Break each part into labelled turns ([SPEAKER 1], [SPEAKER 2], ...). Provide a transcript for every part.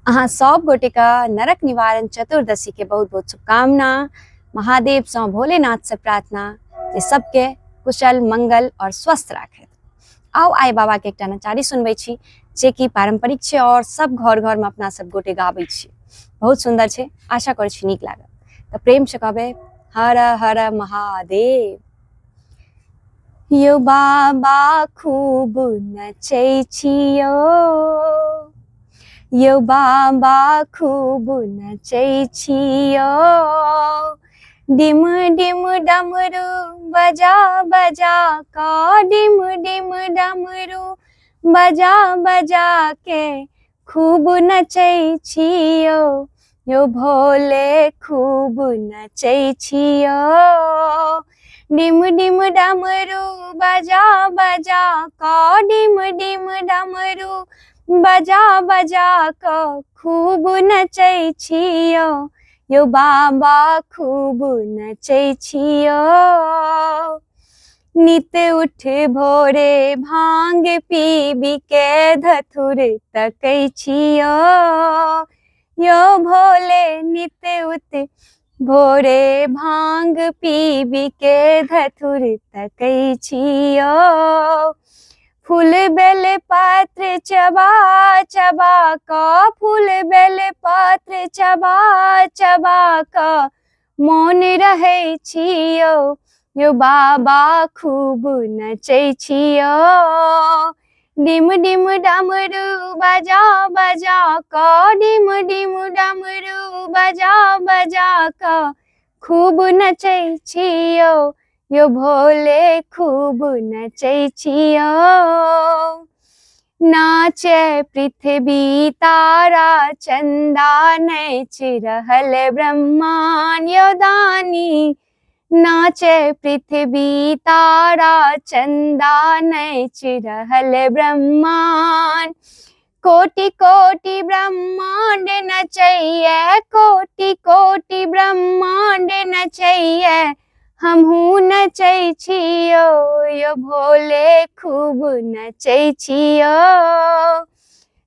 [SPEAKER 1] अहाँ सब गोटे का नरक निवारण चतुर्दशी के बहुत बहुत शुभकामना। महादेव से भोलेनाथ से प्रार्थना जे सबके कुशल मंगल और स्वस्थ राखे। आओ आइ बाबा के एकटा नचारी सुनबै छी जे कि पारंपरिक छै और सब घर घर में अपना सब गोटे गाबै छी। बहुत सुंदर छै, आशा करै छी नीक लागत। तो प्रेम से कहबै हर हर महादेव। यो बाबा खूब नचै छियो, यो बाबा खूब नचै छियो, डिम डिम डमरू बजा बजा का, डिम डिम डमरू बजा बजा के खूब नचै छियो, यो भोले खूब नचै छियो, डिम डिम डमरू बजा बजा का, डिम डिम डमरू बजा बजा क खूब नचै छियो, यो बाबा खूब नचै छियो। नित उठ भोरे भांग पीबी के धथुर तकै छियो, यो भोले नित उठ भोरे भांग पीबी के धथुर तकै छियो, फूल बेल पत्र चबा चबा का, फूल बेल पत्र चबा चबा का मौन रहै छियो, यो बाबा खूब नचै छियो, डिम डिम डमरू बजा बजा का, डिम डिम डमरू बजा बजा का खूब नचै छियो, यो भोले खूब नचै छियो। नाचे पृथ्वी तारा चंदा नैच रहल ब्रह्मांड यो दानी, नाचे पृथ्वी तारा चंदा नैच रहल ब्रह्मांड, कोटि कोटि ब्रह्मांड नचैये, कोटि कोटि ब्रह्मांड नचैये, हमहू नचै छियो, यो भोले खूब नचै छियो,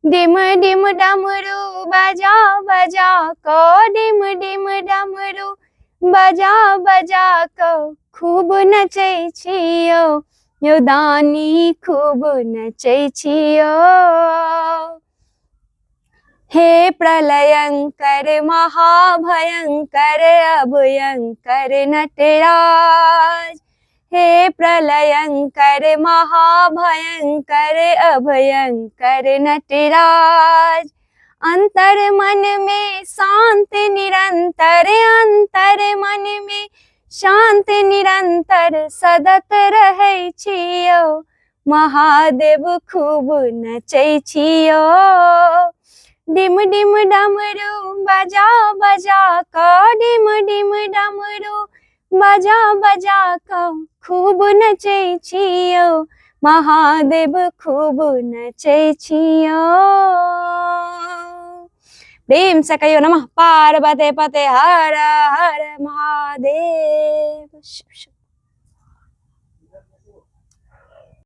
[SPEAKER 1] डिम डिम डमरू बजा बजा क, डिम डिम डमरू बजा बजा क खूब नचै छियो, यो दानी खूब नचै छियो। हे प्रलयंकर महाभयंकर अभयंकर नटराज, हे प्रलयंकर महाभयंकर अभयंकर नटराज, अंतर मन में शांत निरंतर, अंतर मन में शांत निरंतर सदत रहै छियो, महादेव खूब नचै छियो, डिम डिम डमरू बजा बजा का, डिम डिम डमरू बजा बजा का खूब नचै छियो, महादेव खूब नचै छियो। प्रेम से कहियो नमः पार्वते पते हर हर महादेव।